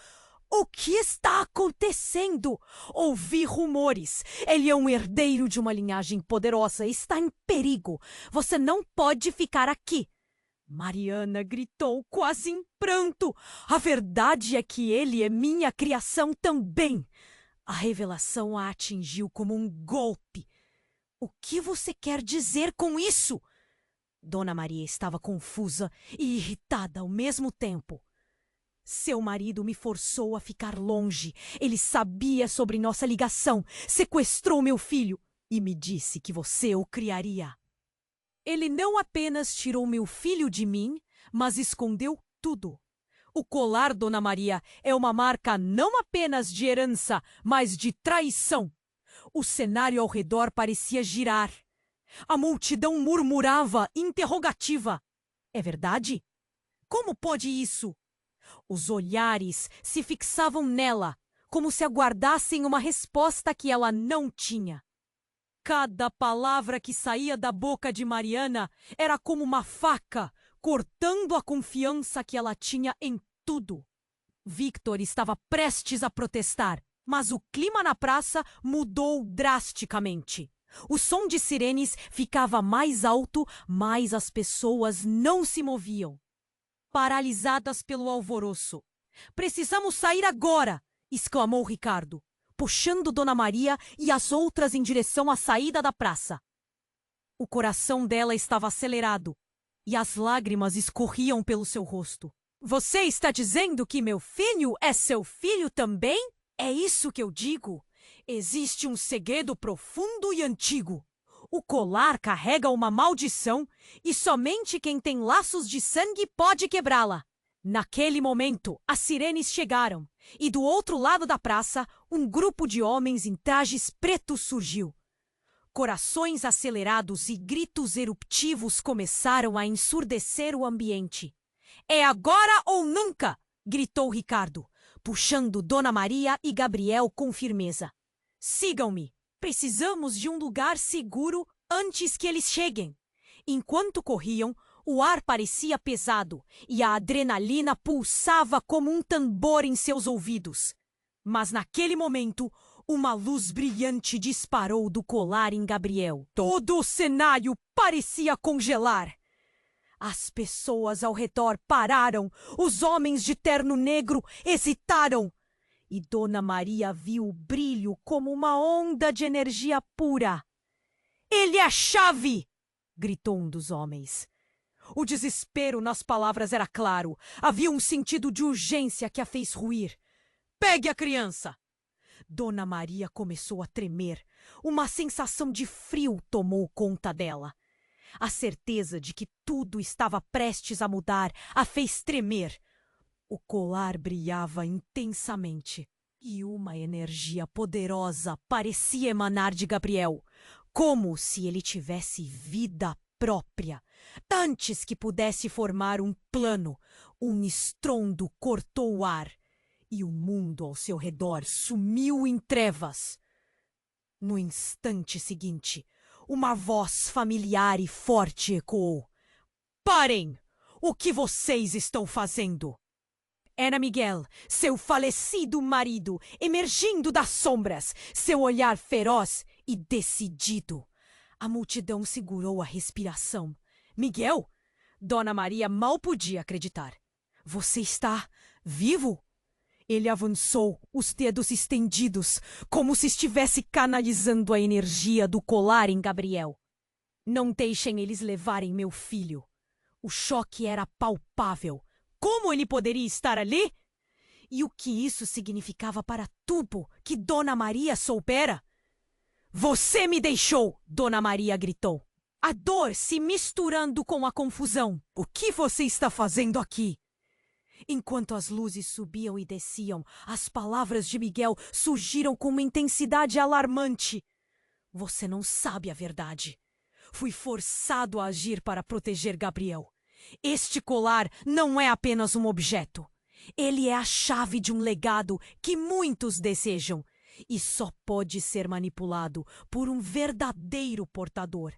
O que está acontecendo? Ouvi rumores. Ele é um herdeiro de uma linhagem poderosa e está em perigo. Você não pode ficar aqui. Mariana gritou quase em pranto. A verdade é que ele é minha criação também. A revelação a atingiu como um golpe. O que você quer dizer com isso? Dona Maria estava confusa e irritada ao mesmo tempo. Seu marido me forçou a ficar longe. Ele sabia sobre nossa ligação, sequestrou meu filho e me disse que você o criaria. Ele não apenas tirou meu filho de mim, mas escondeu tudo. O colar, Dona Maria, é uma marca não apenas de herança, mas de traição. O cenário ao redor parecia girar. A multidão murmurava, interrogativa. É verdade? Como pode isso? Os olhares se fixavam nela, como se aguardassem uma resposta que ela não tinha. Cada palavra que saía da boca de Mariana era como uma faca, cortando a confiança que ela tinha em tudo. Victor estava prestes a protestar, mas o clima na praça mudou drasticamente. O som de sirenes ficava mais alto, mas as pessoas não se moviam. Paralisadas pelo alvoroço. "Precisamos sair agora!" exclamou Ricardo, puxando Dona Maria e as outras em direção à saída da praça. O coração dela estava acelerado e as lágrimas escorriam pelo seu rosto. "Você está dizendo que meu filho é seu filho também? É isso que eu digo. Existe um segredo profundo e antigo. O colar carrega uma maldição e somente quem tem laços de sangue pode quebrá-la. Naquele momento, as sirenes chegaram, e do outro lado da praça, um grupo de homens em trajes pretos surgiu. Corações acelerados e gritos eruptivos começaram a ensurdecer o ambiente. "É agora ou nunca!" gritou Ricardo, puxando Dona Maria e Gabriel com firmeza. "Sigam-me! Precisamos de um lugar seguro antes que eles cheguem." Enquanto corriam, o ar parecia pesado e a adrenalina pulsava como um tambor em seus ouvidos. Mas naquele momento, uma luz brilhante disparou do colar em Gabriel. Todo o cenário parecia congelar. As pessoas ao redor pararam, os homens de terno negro hesitaram. E Dona Maria viu o brilho como uma onda de energia pura. "Ele é a chave!" gritou um dos homens. O desespero nas palavras era claro. Havia um sentido de urgência que a fez ruir. "Pegue a criança!" Dona Maria começou a tremer. Uma sensação de frio tomou conta dela. A certeza de que tudo estava prestes a mudar a fez tremer. O colar brilhava intensamente e uma energia poderosa parecia emanar de Gabriel, como se ele tivesse vida própria. Antes que pudesse formar um plano, um estrondo cortou o ar e o mundo ao seu redor sumiu em trevas. No instante seguinte, uma voz familiar e forte ecoou: "Parem! O que vocês estão fazendo?" Era Miguel, seu falecido marido, emergindo das sombras, seu olhar feroz e decidido. A multidão segurou a respiração. "Miguel?" Dona Maria mal podia acreditar. "Você está vivo?" Ele avançou, os dedos estendidos, como se estivesse canalizando a energia do colar em Gabriel. "Não deixem eles levarem meu filho." O choque era palpável. Como ele poderia estar ali? E o que isso significava para tudo que Dona Maria soubera? "Você me deixou!" Dona Maria gritou, a dor se misturando com a confusão. "O que você está fazendo aqui?" Enquanto as luzes subiam e desciam, as palavras de Miguel surgiram com uma intensidade alarmante. "Você não sabe a verdade. Fui forçado a agir para proteger Gabriel. Este colar não é apenas um objeto. Ele é a chave de um legado que muitos desejam e só pode ser manipulado por um verdadeiro portador."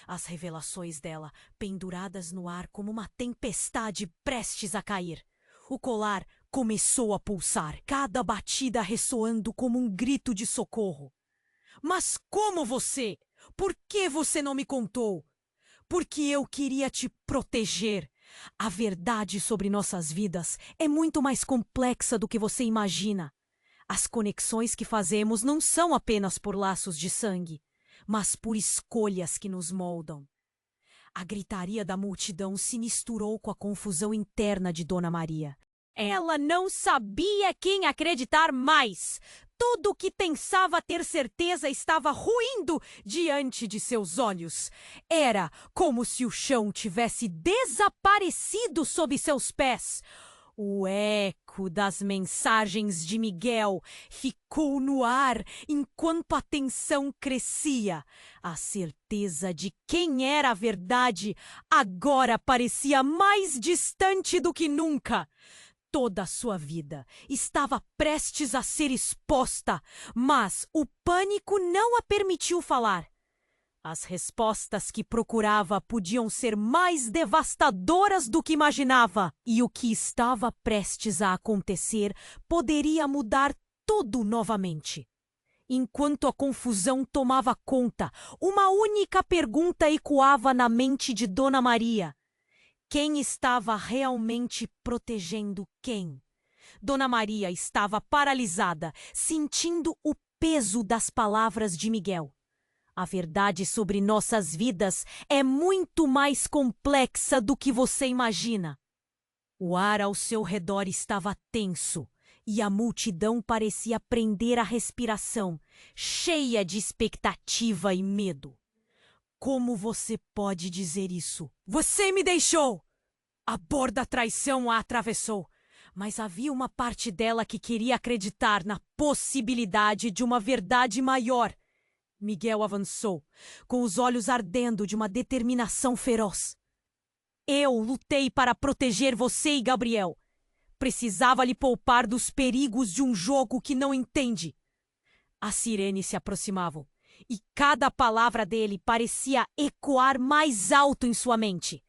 As revelações dela, penduradas no ar como uma tempestade prestes a cair. O colar começou a pulsar, cada batida ressoando como um grito de socorro. "Mas como você? Por que você não me contou?" "Porque eu queria te proteger. A verdade sobre nossas vidas é muito mais complexa do que você imagina. As conexões que fazemos não são apenas por laços de sangue, mas por escolhas que nos moldam." A gritaria da multidão se misturou com a confusão interna de Dona Maria. Ela não sabia quem acreditar mais. Tudo o que pensava ter certeza estava ruindo diante de seus olhos. Era como se o chão tivesse desaparecido sob seus pés. O eco das mensagens de Miguel ficou no ar enquanto a tensão crescia. A certeza de quem era a verdade agora parecia mais distante do que nunca. Toda a sua vida estava prestes a ser exposta, mas o pânico não a permitiu falar. As respostas que procurava podiam ser mais devastadoras do que imaginava, e o que estava prestes a acontecer poderia mudar tudo novamente. Enquanto a confusão tomava conta, uma única pergunta ecoava na mente de Dona Maria: quem estava realmente protegendo quem? Dona Maria estava paralisada, sentindo o peso das palavras de Miguel. A verdade sobre nossas vidas é muito mais complexa do que você imagina. O ar ao seu redor estava tenso e a multidão parecia prender a respiração, cheia de expectativa e medo. Como você pode dizer isso? Você me deixou! A borda traição a atravessou, mas havia uma parte dela que queria acreditar na possibilidade de uma verdade maior. Miguel avançou, com os olhos ardendo de uma determinação feroz. Eu lutei para proteger você e Gabriel. Precisava lhe poupar dos perigos de um jogo que não entende. As sirenes se aproximavam, e cada palavra dele parecia ecoar mais alto em sua mente.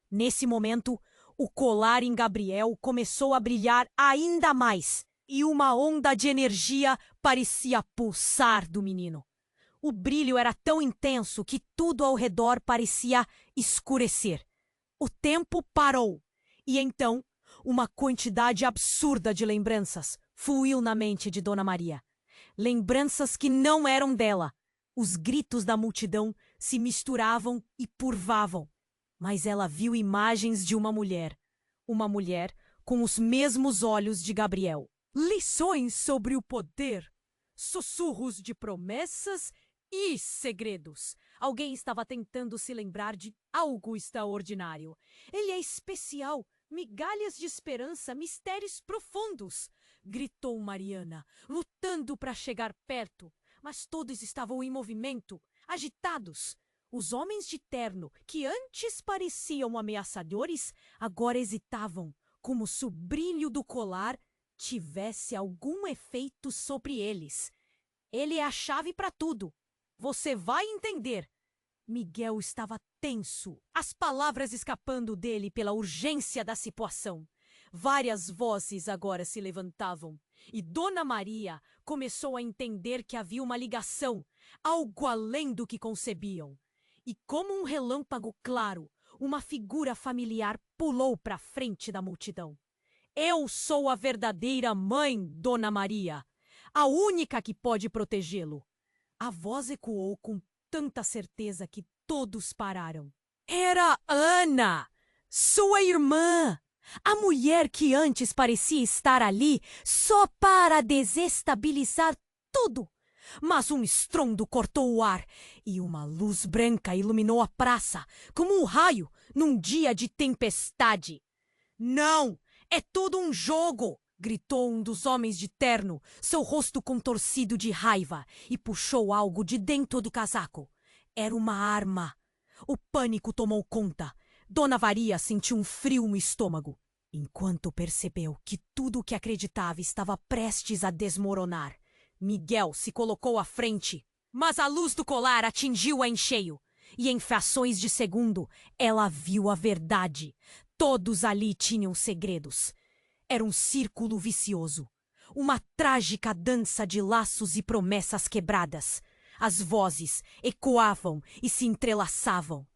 Nesse momento, o colar em Gabriel começou a brilhar ainda mais, e uma onda de energia parecia pulsar do menino. O brilho era tão intenso que tudo ao redor parecia escurecer. O tempo parou, e então uma quantidade absurda de lembranças fluiu na mente de Dona Maria. Lembranças que não eram dela. Os gritos da multidão se misturavam e curvavam. Mas ela viu imagens de uma mulher com os mesmos olhos de Gabriel. Lições sobre o poder, sussurros de promessas e segredos. Alguém estava tentando se lembrar de algo extraordinário. Ele é especial, migalhas de esperança, mistérios profundos, gritou Mariana, lutando para chegar perto. Mas todos estavam em movimento, agitados. Os homens de terno, que antes pareciam ameaçadores, agora hesitavam, como se o brilho do colar tivesse algum efeito sobre eles. Ele é a chave para tudo. Você vai entender. Miguel estava tenso, as palavras escapando dele pela urgência da situação. Várias vozes agora se levantavam, e Dona Maria começou a entender que havia uma ligação, algo além do que concebiam. E como um relâmpago claro, uma figura familiar pulou para a frente da multidão. Eu sou a verdadeira mãe, Dona Maria, a única que pode protegê-lo. A voz ecoou com tanta certeza que todos pararam. Era Ana, sua irmã, a mulher que antes parecia estar ali só para desestabilizar tudo. Mas um estrondo cortou o ar e uma luz branca iluminou a praça, como um raio num dia de tempestade. Não, é tudo um jogo! Gritou um dos homens de terno, seu rosto contorcido de raiva, e puxou algo de dentro do casaco. Era uma arma. O pânico tomou conta. Dona Maria sentiu um frio no estômago, enquanto percebeu que tudo o que acreditava estava prestes a desmoronar. Miguel se colocou à frente, mas a luz do colar atingiu-a em cheio, e em frações de segundo ela viu a verdade. Todos ali tinham segredos. Era um círculo vicioso, uma trágica dança de laços e promessas quebradas. As vozes ecoavam e se entrelaçavam.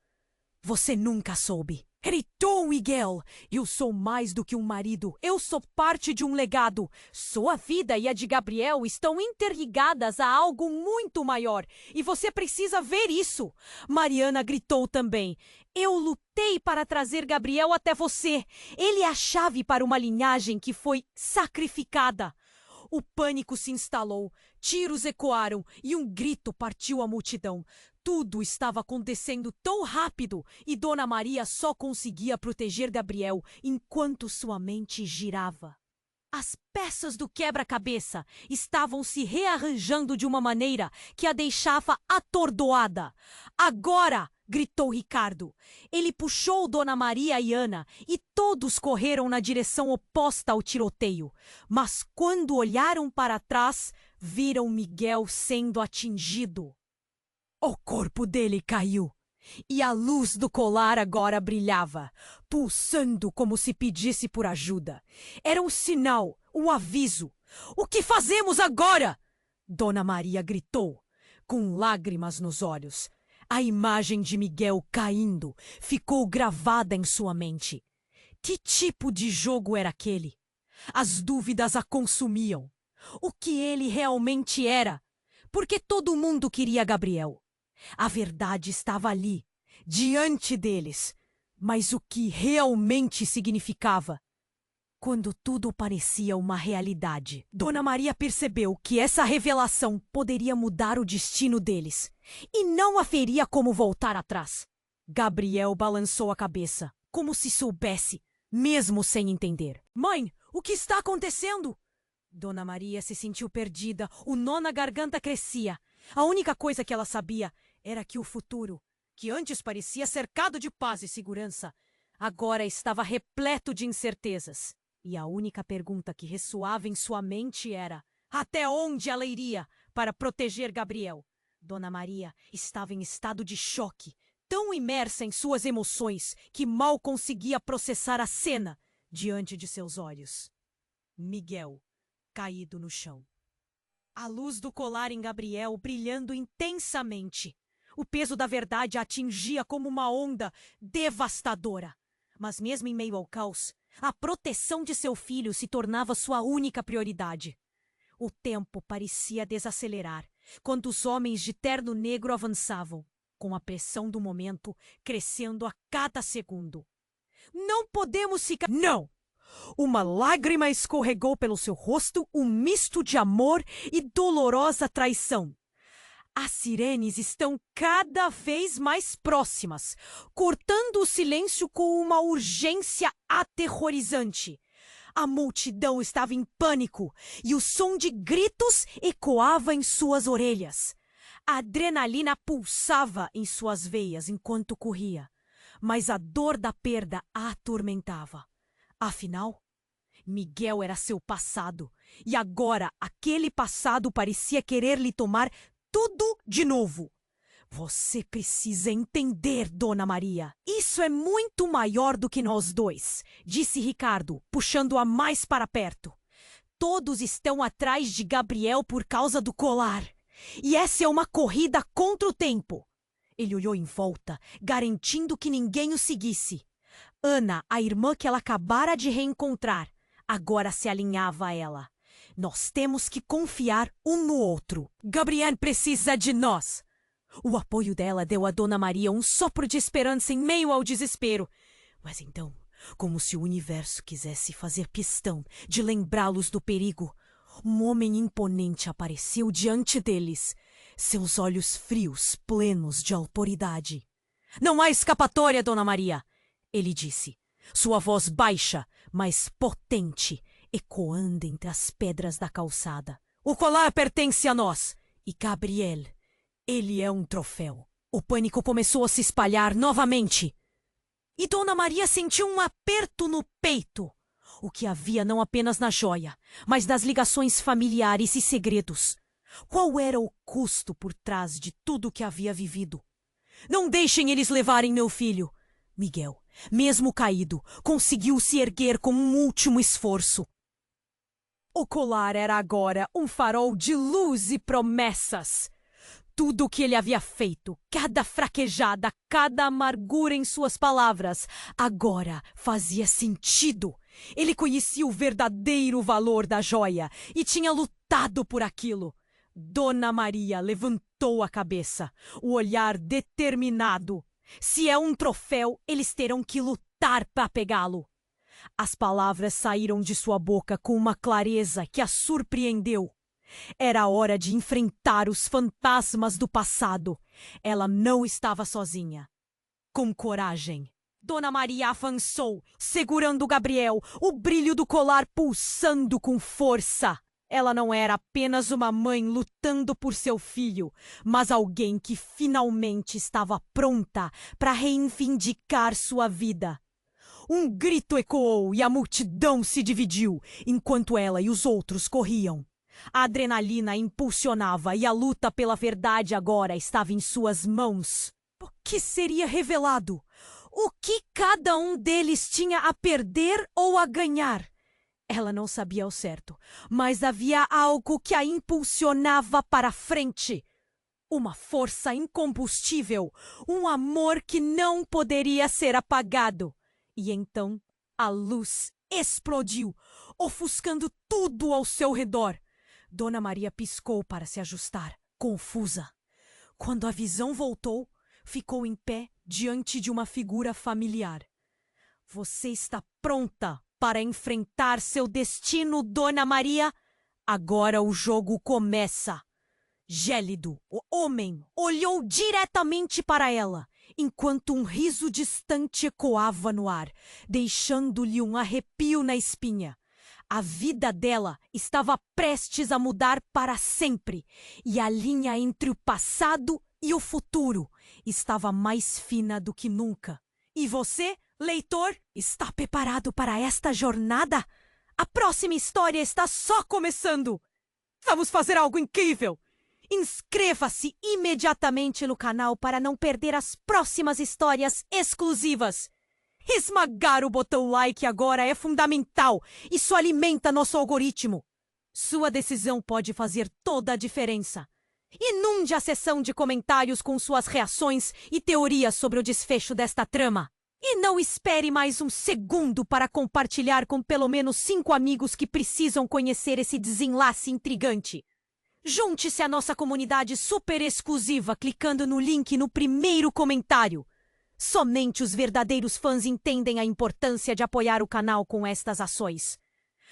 Você nunca soube. Gritou Miguel. Eu sou mais do que um marido. Eu sou parte de um legado. Sua vida e a de Gabriel estão interligadas a algo muito maior. E você precisa ver isso. Mariana gritou também. Eu lutei para trazer Gabriel até você. Ele é a chave para uma linhagem que foi sacrificada. O pânico se instalou, tiros ecoaram e um grito partiu a multidão. Tudo estava acontecendo tão rápido e Dona Maria só conseguia proteger Gabriel enquanto sua mente girava. As peças do quebra-cabeça estavam se rearranjando de uma maneira que a deixava atordoada. Agora! Gritou Ricardo. Ele puxou Dona Maria e Ana e todos correram na direção oposta ao tiroteio. Mas quando olharam para trás, viram Miguel sendo atingido. O corpo dele caiu e a luz do colar agora brilhava, pulsando como se pedisse por ajuda. Era um sinal, um aviso. O que fazemos agora? Dona Maria gritou, com lágrimas nos olhos. A imagem de Miguel caindo ficou gravada em sua mente. Que tipo de jogo era aquele? As dúvidas a consumiam. O que ele realmente era? Porque todo mundo queria Gabriel. A verdade estava ali, diante deles. Mas o que realmente significava? Quando tudo parecia uma realidade, Dona Maria percebeu que essa revelação poderia mudar o destino deles e não haveria como voltar atrás. Gabriel balançou a cabeça, como se soubesse, mesmo sem entender. Mãe, o que está acontecendo? Dona Maria se sentiu perdida, o nó na garganta crescia. A única coisa que ela sabia era que o futuro, que antes parecia cercado de paz e segurança, agora estava repleto de incertezas. E a única pergunta que ressoava em sua mente era: até onde ela iria para proteger Gabriel? Dona Maria estava em estado de choque, tão imersa em suas emoções que mal conseguia processar a cena diante de seus olhos. Miguel, caído no chão. A luz do colar em Gabriel brilhando intensamente. O peso da verdade a atingia como uma onda devastadora. Mas mesmo em meio ao caos, a proteção de seu filho se tornava sua única prioridade. O tempo parecia desacelerar quando os homens de terno negro avançavam, com a pressão do momento crescendo a cada segundo. Não podemos ficar... Não! Uma lágrima escorregou pelo seu rosto, um misto de amor e dolorosa traição. As sirenes estão cada vez mais próximas, cortando o silêncio com uma urgência aterrorizante. A multidão estava em pânico e o som de gritos ecoava em suas orelhas. A adrenalina pulsava em suas veias enquanto corria, mas a dor da perda a atormentava. Afinal, Miguel era seu passado, e agora aquele passado parecia querer lhe tomar tudo de novo. Você precisa entender, Dona Maria. Isso é muito maior do que nós dois, disse Ricardo, puxando-a mais para perto. Todos estão atrás de Gabriel por causa do colar. E essa é uma corrida contra o tempo. Ele olhou em volta, garantindo que ninguém o seguisse. Ana, a irmã que ela acabara de reencontrar, agora se alinhava a ela. Nós temos que confiar um no outro. Gabriel precisa de nós. O apoio dela deu a Dona Maria um sopro de esperança em meio ao desespero. Mas então, como se o universo quisesse fazer questão de lembrá-los do perigo, um homem imponente apareceu diante deles, seus olhos frios, plenos de autoridade. Não há escapatória, Dona Maria, ele disse, sua voz baixa, mas potente, ecoando entre as pedras da calçada. O colar pertence a nós, e Gabriel, ele é um troféu. O pânico começou a se espalhar novamente. E Dona Maria sentiu um aperto no peito. O que havia não apenas na joia, mas nas ligações familiares e segredos. Qual era o custo por trás de tudo o que havia vivido? Não deixem eles levarem meu filho. Miguel, mesmo caído, conseguiu se erguer com um último esforço. O colar era agora um farol de luz e promessas. Tudo o que ele havia feito, cada fraquejada, cada amargura em suas palavras, agora fazia sentido. Ele conhecia o verdadeiro valor da joia e tinha lutado por aquilo. Dona Maria levantou a cabeça, o olhar determinado. Se é um troféu, eles terão que lutar para pegá-lo. As palavras saíram de sua boca com uma clareza que a surpreendeu. Era hora de enfrentar os fantasmas do passado. Ela não estava sozinha. Com coragem, Dona Maria avançou, segurando Gabriel, o brilho do colar pulsando com força. Ela não era apenas uma mãe lutando por seu filho, mas alguém que finalmente estava pronta para reivindicar sua vida. Um grito ecoou e a multidão se dividiu, enquanto ela e os outros corriam. A adrenalina impulsionava e a luta pela verdade agora estava em suas mãos. O que seria revelado? O que cada um deles tinha a perder ou a ganhar? Ela não sabia ao certo, mas havia algo que a impulsionava para frente. Uma força incombustível, um amor que não poderia ser apagado. E então a luz explodiu, ofuscando tudo ao seu redor. Dona Maria piscou para se ajustar, confusa. Quando a visão voltou, ficou em pé diante de uma figura familiar. Você está pronta para enfrentar seu destino, Dona Maria? Agora o jogo começa. Gélido, o homem, olhou diretamente para ela enquanto um riso distante ecoava no ar, deixando-lhe um arrepio na espinha. A vida dela estava prestes a mudar para sempre, e a linha entre o passado e o futuro estava mais fina do que nunca. E você, leitor, está preparado para esta jornada? A próxima história está só começando! Vamos fazer algo incrível! Inscreva-se imediatamente no canal para não perder as próximas histórias exclusivas! Esmagar o botão like agora é fundamental. Isso alimenta nosso algoritmo. Sua decisão pode fazer toda a diferença. Inunde a seção de comentários com suas reações e teorias sobre o desfecho desta trama. E não espere mais um segundo para compartilhar com pelo menos 5 amigos que precisam conhecer esse desenlace intrigante. Junte-se à nossa comunidade super exclusiva clicando no link no primeiro comentário. Somente os verdadeiros fãs entendem a importância de apoiar o canal com estas ações.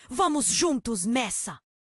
Vamos juntos nessa!